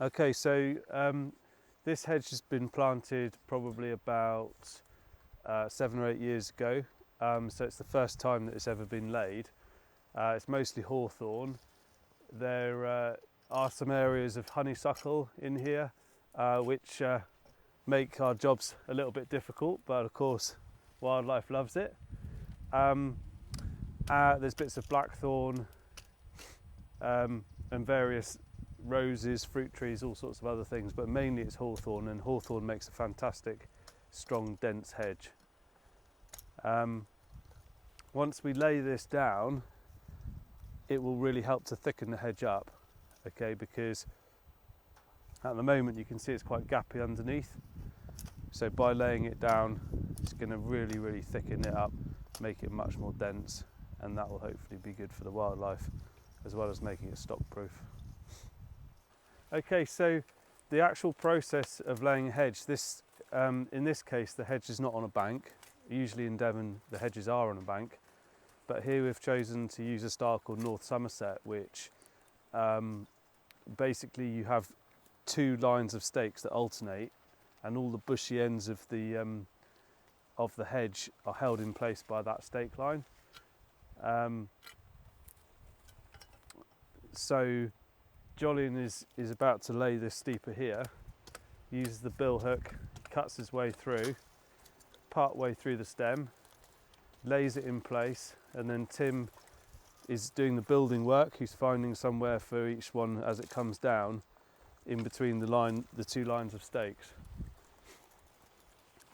Okay, so this hedge has been planted probably about 7 or 8 years ago, so it's the first time that it's ever been laid. It's mostly hawthorn. There are some areas of honeysuckle in here which make our jobs a little bit difficult, but of course wildlife loves it. There's bits of blackthorn and various roses, fruit trees, all sorts of other things, but mainly it's hawthorn, and hawthorn makes a fantastic strong dense hedge. Once we lay this down, it will really help to thicken the hedge up, okay, because at the moment you can see it's quite gappy underneath, so by laying it down it's going to really thicken it up, make it much more dense, and that will hopefully be good for the wildlife as well as making it stock proof. Okay, so the actual process of laying a hedge, in this case the hedge is not on a bank. Usually in Devon the hedges are on a bank, but here we've chosen to use a style called North Somerset, which basically you have 2 lines of stakes that alternate, and all the bushy ends of the hedge are held in place by that stake line. So Jolyon is about to lay this steeper here, uses the bill hook, cuts his way through, part way through the stem, lays it in place, and then Tim is doing the building work. He's finding somewhere for each one as it comes down in between the 2 lines of stakes.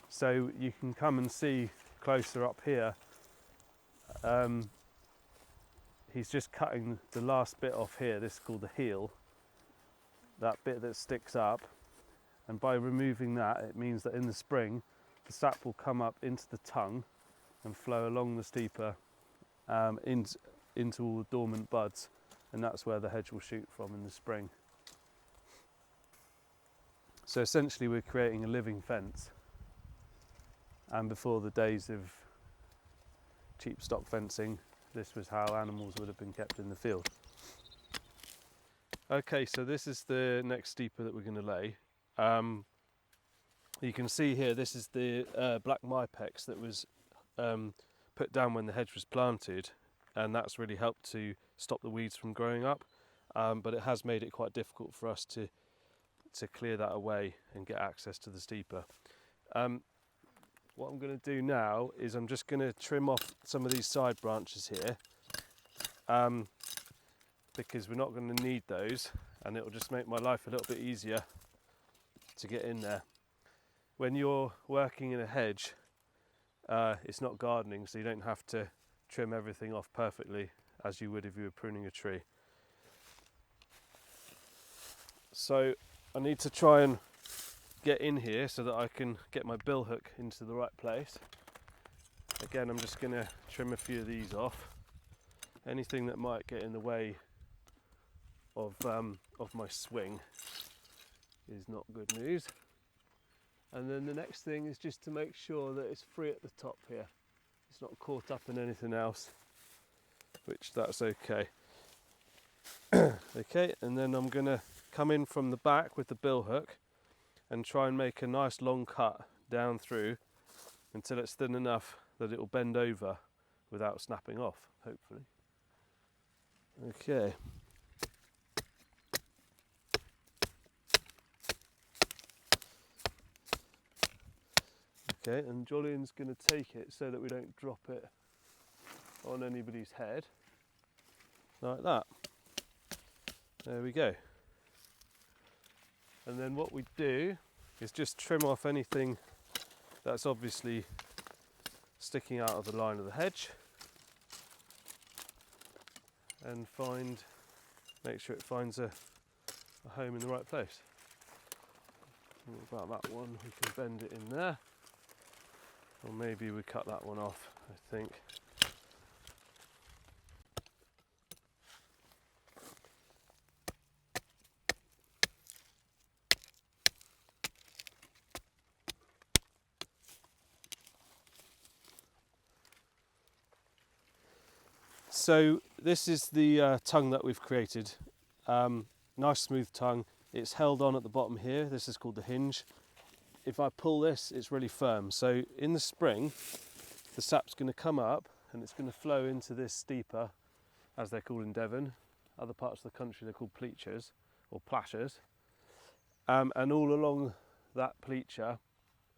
So you can come and see closer up here, he's just cutting the last bit off here. This is called the heel, that bit that sticks up, and by removing that it means that in the spring the sap will come up into the tongue and flow along the steeper into all the dormant buds, and that's where the hedge will shoot from in the spring. So essentially we're creating a living fence, and before the days of cheap stock fencing, this was how animals would have been kept in the field. Okay, so this is the next steeper that we're going to lay. You can see here, this is the black mypex that was put down when the hedge was planted, and that's really helped to stop the weeds from growing up, but it has made it quite difficult for us to clear that away and get access to the steeper. What I'm going to do now is I'm just going to trim off some of these side branches here, because we're not going to need those, and it will just make my life a little bit easier to get in there. When you're working in a hedge, it's not gardening, so you don't have to trim everything off perfectly as you would if you were pruning a tree. So I need to try and get in here so that I can get my bill hook into the right place. Again, I'm just going to trim a few of these off. Anything that might get in the way of my swing is not good news. And then the next thing is just to make sure that it's free at the top here. It's not caught up in anything else, which that's okay. Okay, and then I'm going to come in from the back with the bill hook and try and make a nice long cut down through until it's thin enough that it will bend over without snapping off, hopefully. Okay. Okay, and Jolyon's going to take it so that we don't drop it on anybody's head, like that. There we go. And then what we do is just trim off anything that's obviously sticking out of the line of the hedge, and make sure it finds a home in the right place. What about that one? We can bend it in there, or maybe we cut that one off, I think. So this is the tongue that we've created. Nice smooth tongue. it's held on at the bottom here. This is called the hinge. If I pull this, it's really firm. So in the spring, the sap's going to come up and it's going to flow into this steeper, as they're called in Devon. Other parts of the country they're called pleachers or plashers. And all along that pleacher,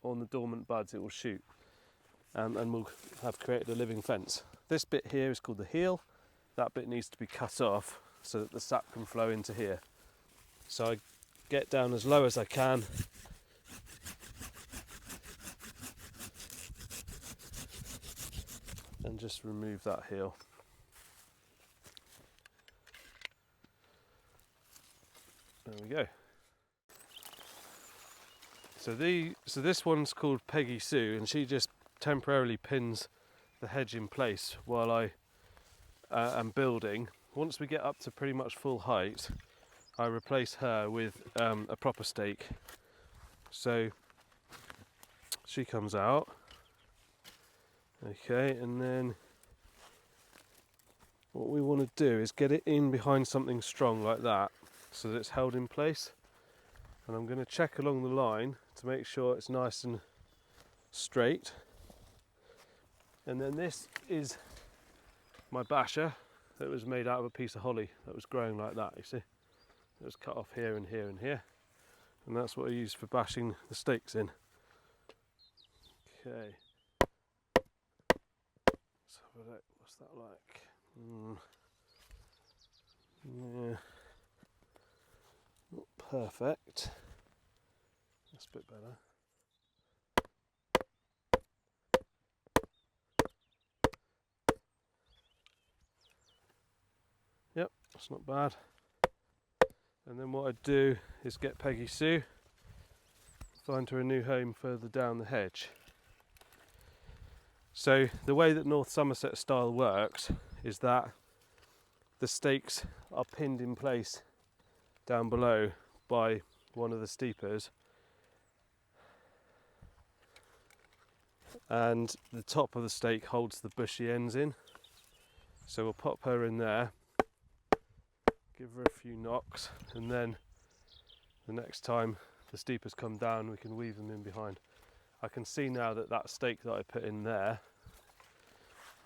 on the dormant buds, it will shoot. And we'll have created a living fence. This bit here is called the heel. That bit needs to be cut off so that the sap can flow into here. So I get down as low as I can. And just remove that heel. There we go. So this one's called Peggy Sue, and she just temporarily pins the hedge in place while I am building. Once we get up to pretty much full height, I replace her with a proper stake. So she comes out, okay, and then what we want to do is get it in behind something strong like that so that it's held in place. And I'm going to check along the line to make sure it's nice and straight. And then this is my basher that was made out of a piece of holly that was growing like that, you see. It was cut off here and here and here. And that's what I use for bashing the stakes in. Okay. Let's have a look. What's that like? Yeah. Not perfect. That's a bit better. Yep, that's not bad. And then what I do is get Peggy Sue, find her a new home further down the hedge. So the way that North Somerset style works is that the stakes are pinned in place down below by one of the steepers, and the top of the stake holds the bushy ends in. So we'll pop her in there, give her a few knocks, and then the next time the steepers come down we can weave them in behind. I can see now that that stake that I put in there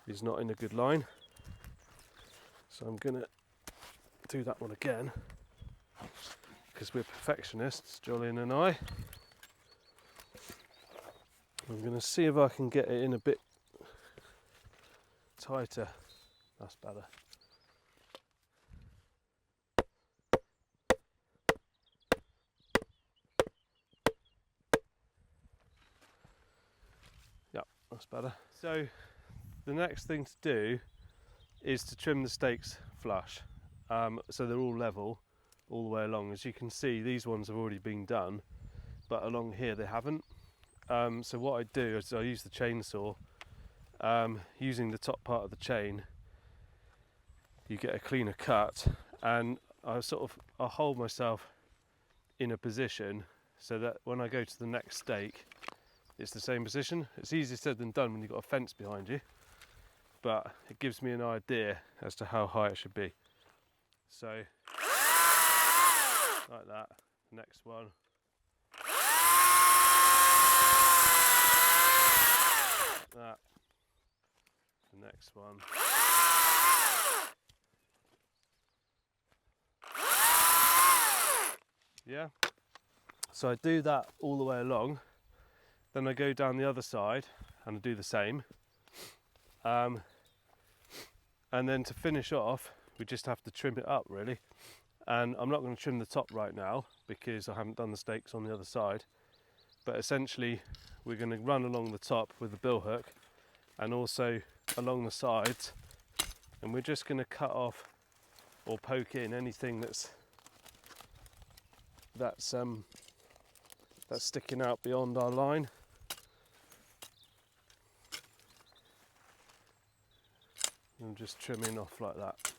is not in a good line, so I'm going to do that one again, because we're perfectionists, Jolyon and I. I'm going to see if I can get it in a bit tighter. That's better. Yep, that's better. So the next thing to do is to trim the stakes flush, so they're all level all the way along. As you can see, these ones have already been done, but along here they haven't. So what I do is I use the chainsaw. Using the top part of the chain, you get a cleaner cut, and I hold myself in a position so that when I go to the next stake, it's the same position. It's easier said than done when you've got a fence behind you, but it gives me an idea as to how high it should be. So, like that. Next one. That. The next one. Yeah. So I do that all the way along. Then I go down the other side and I do the same. And then to finish off, we just have to trim it up really. And I'm not going to trim the top right now because I haven't done the stakes on the other side. But essentially, we're going to run along the top with the bill hook and also along the sides, and we're just going to cut off or poke in anything that's sticking out beyond our line. And just trimming off like that.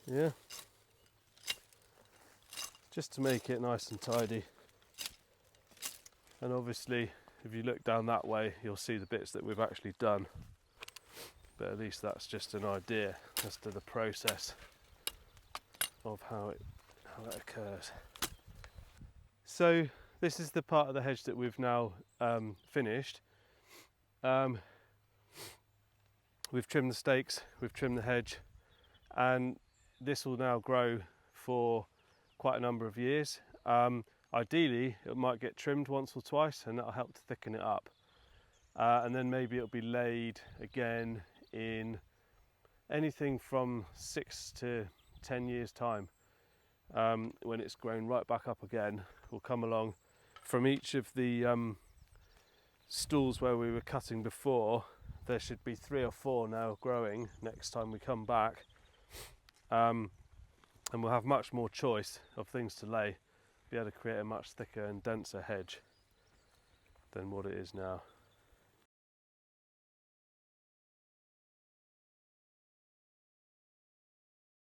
Yeah, just to make it nice and tidy. And obviously if you look down that way you'll see the bits that we've actually done, but at least that's just an idea as to the process of how it how that occurs. So this is the part of the hedge that we've now finished. We've trimmed the stakes, we've trimmed the hedge, and this will now grow for quite a number of years. Ideally, it might get trimmed once or twice, and that'll help to thicken it up. And then maybe it'll be laid again in anything from 6 to 10 years time. When it's grown right back up again, we'll come along from each of the stalls where we were cutting before. There should be 3 or 4 now growing next time we come back, and we'll have much more choice of things to lay, be able to create a much thicker and denser hedge than what it is now.